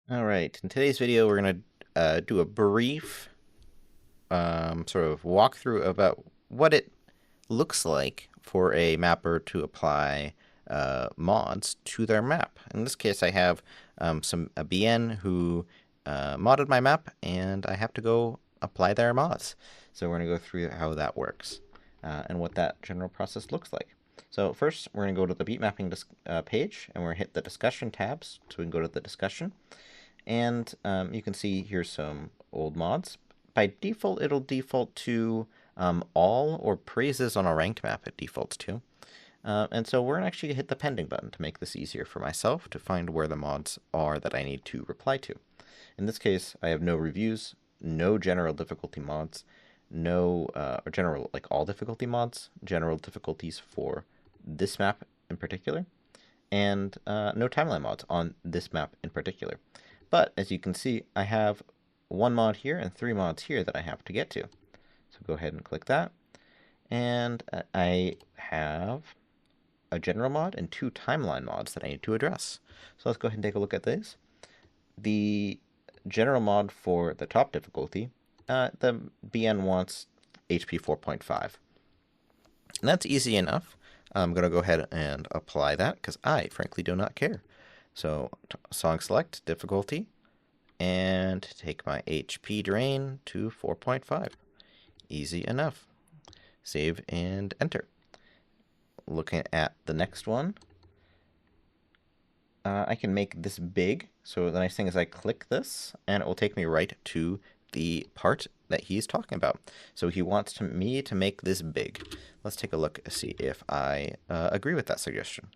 All right, in today's video, we're going to do a brief sort of walkthrough about what it looks like for a mapper to apply mods to their map. In this case, I have a BN who modded my map, and I have to go apply their mods. So we're going to go through how that works and what that general process looks like. So first, we're going to go to the beatmapping page, and we're going to hit the discussion tabs, so we can go to the discussion. And you can see here's some old mods. By default, it'll default to all or praises on a ranked map it defaults to. And so we're going to actually hit the pending button to make this easier for myself to find where the mods are that I need to reply to. In this case, I have no reviews, no general difficulty mods, no or general, like all difficulty mods, general difficulties for this map in particular, and no timeline mods on this map in particular. But as you can see, I have one mod here and 3 mods here that I have to get to. So go ahead and click that. And I have a general mod and 2 timeline mods that I need to address. So let's go ahead and take a look at these. The general mod for the top difficulty, the BN wants HP 4.5. And that's easy enough. I'm going to go ahead and apply that because I frankly do not care. So song select, difficulty, and take my HP drain to 4.5. Easy enough. Save and enter. Looking at the next one, I can make this big. So the nice thing is I click this, and it will take me right to the part that he's talking about. So he wants me to make this big. Let's take a look and see if I agree with that suggestion.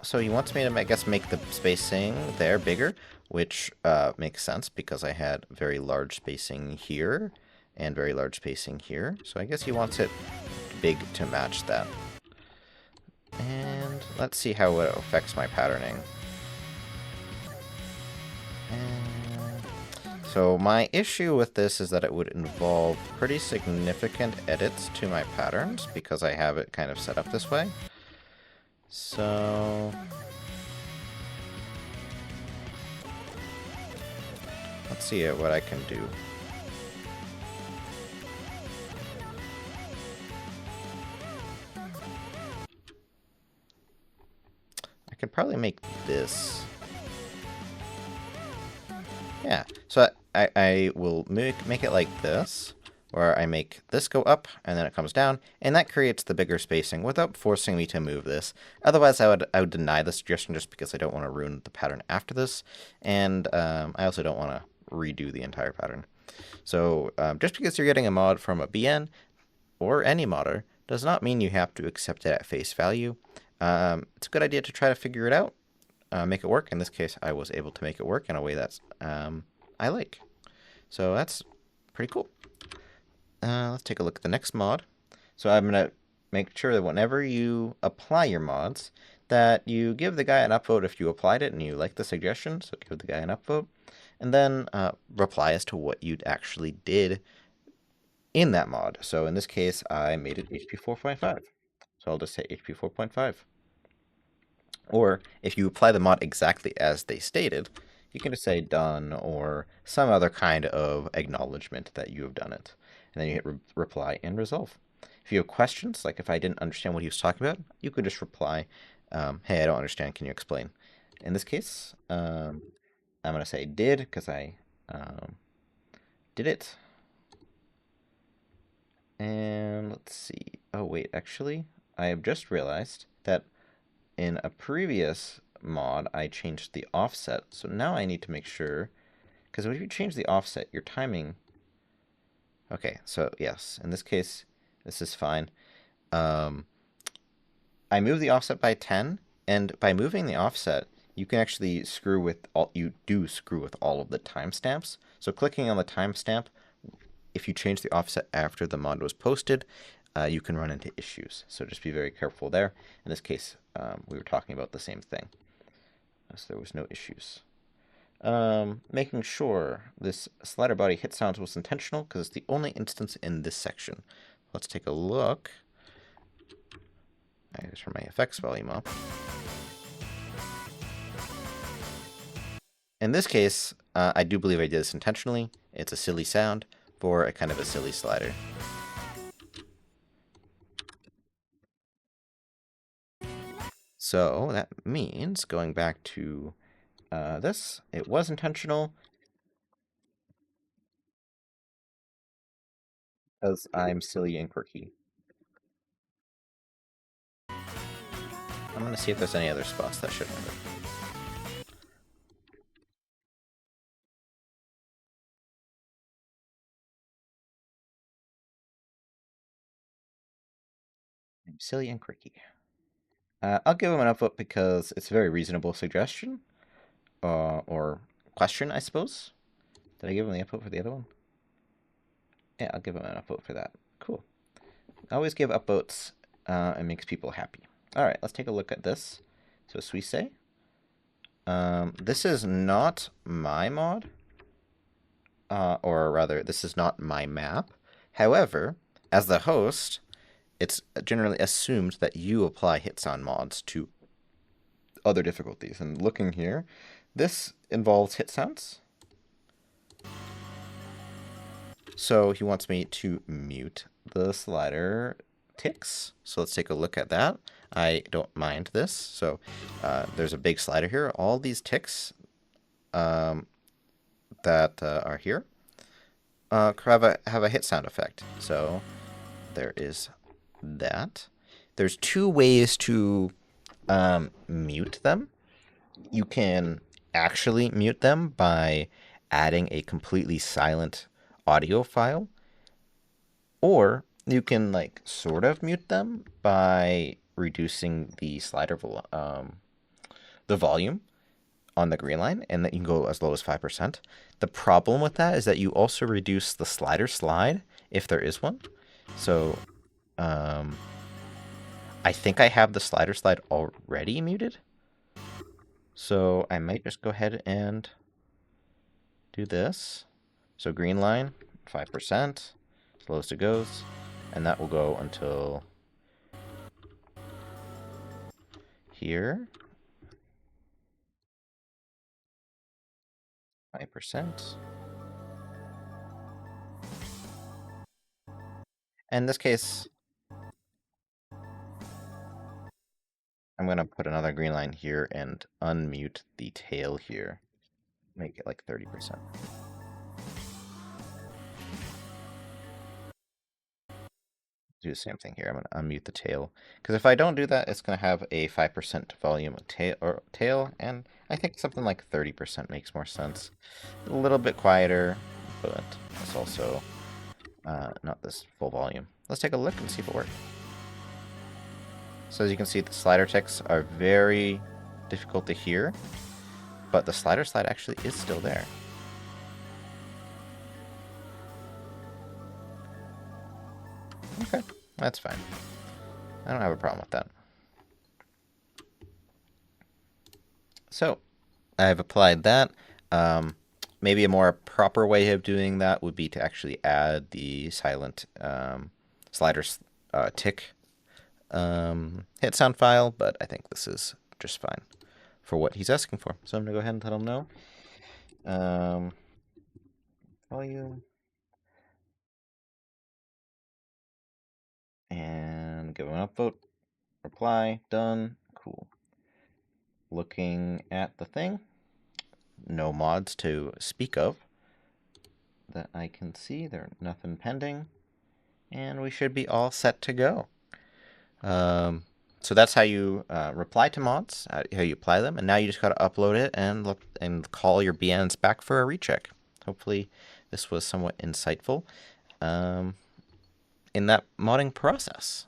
So he wants me to, I guess, make the spacing there bigger, which makes sense because I had very large spacing here and very large spacing here. So I guess he wants it big to match that. And let's see how it affects my patterning. So my issue with this is that it would involve pretty significant edits to my patterns because I have it kind of set up this way. So let's see what I can do. I could probably make this. Yeah, so I will make it like this, where I make this go up, and then it comes down, and that creates the bigger spacing without forcing me to move this. Otherwise, I would deny the suggestion just because I don't want to ruin the pattern after this, and I also don't want to redo the entire pattern. So just because you're getting a mod from a BN or any modder does not mean you have to accept it at face value. It's a good idea to try to figure it out. Make it work. In this case, I was able to make it work in a way that's I like. So that's pretty cool. Let's take a look at the next mod. So I'm going to make sure that whenever you apply your mods, that you give the guy an upvote if you applied it and you like the suggestion. So give the guy an upvote. And then reply as to what you actually did in that mod. So in this case, I made it HP 4.5. So I'll just say HP 4.5. Or if you apply the mod exactly as they stated, you can just say done or some other kind of acknowledgement that you have done it. And then you hit reply and resolve. If you have questions, like if I didn't understand what he was talking about, you could just reply, hey, I don't understand, can you explain? In this case, I'm going to say did because I did it. And let's see. Oh, wait, actually, I have just realized that in a previous mod, I changed the offset. So now I need to make sure, because if you change the offset, your timing... Okay, so yes, in this case, this is fine. I move the offset by 10, and by moving the offset, you can actually screw with all of the timestamps. So clicking on the timestamp, if you change the offset after the mod was posted, you can run into issues. So just be very careful there. In this case, we were talking about the same thing. So there was no issues. Making sure this slider body hit sounds was intentional because it's the only instance in this section. Let's take a look. I just turn my effects volume up. In this case, I do believe I did this intentionally. It's a silly sound for a kind of a silly slider. So that means, going back to this, it was intentional because I'm silly and quirky. I'm going to see if there's any other spots that should have it. I'm silly and quirky. I'll give him an upvote because it's a very reasonable suggestion. Or question, I suppose. Did I give him the upvote for the other one? Yeah, I'll give him an upvote for that. Cool. I always give upvotes. It makes people happy. All right, let's take a look at this. So Suisse. This is not my mod. Or rather, this is not my map. However, as the host, it's generally assumed that you apply hit sound mods to other difficulties. And looking here, this involves hit sounds. So he wants me to mute the slider ticks. So let's take a look at that. I don't mind this. So there's a big slider here. All these ticks that are here have a hit sound effect. So there is that. There's two ways to mute them. You can actually mute them by adding a completely silent audio file, or you can like sort of mute them by reducing the slider the volume on the green line, and that you can go as low as 5%. The problem with that is that you also reduce the slider slide if there is one. So I think I have the slider slide already muted. So I might just go ahead and do this. So green line, 5%, as low as it goes, and that will go until here. 5%. In this case, I'm going to put another green line here and unmute the tail here. Make it like 30%. Do the same thing here. I'm going to unmute the tail. Because if I don't do that, it's going to have a 5% volume tail, and I think something like 30% makes more sense. A little bit quieter, but it's also not this full volume. Let's take a look and see if it works. So as you can see, the slider ticks are very difficult to hear, but the slider slide actually is still there. Okay, that's fine. I don't have a problem with that. So I've applied that. Maybe a more proper way of doing that would be to actually add the silent slider tick hit sound file, but I think this is just fine for what he's asking for. So I'm going to go ahead and tell him no. Volume. And give him an upvote. Reply. Done. Cool. Looking at the thing. No mods to speak of that I can see. There's nothing pending. And we should be all set to go. So that's how you reply to mods, how you apply them, and now you just got to upload it and call your BNs back for a recheck. Hopefully this was somewhat insightful in that modding process.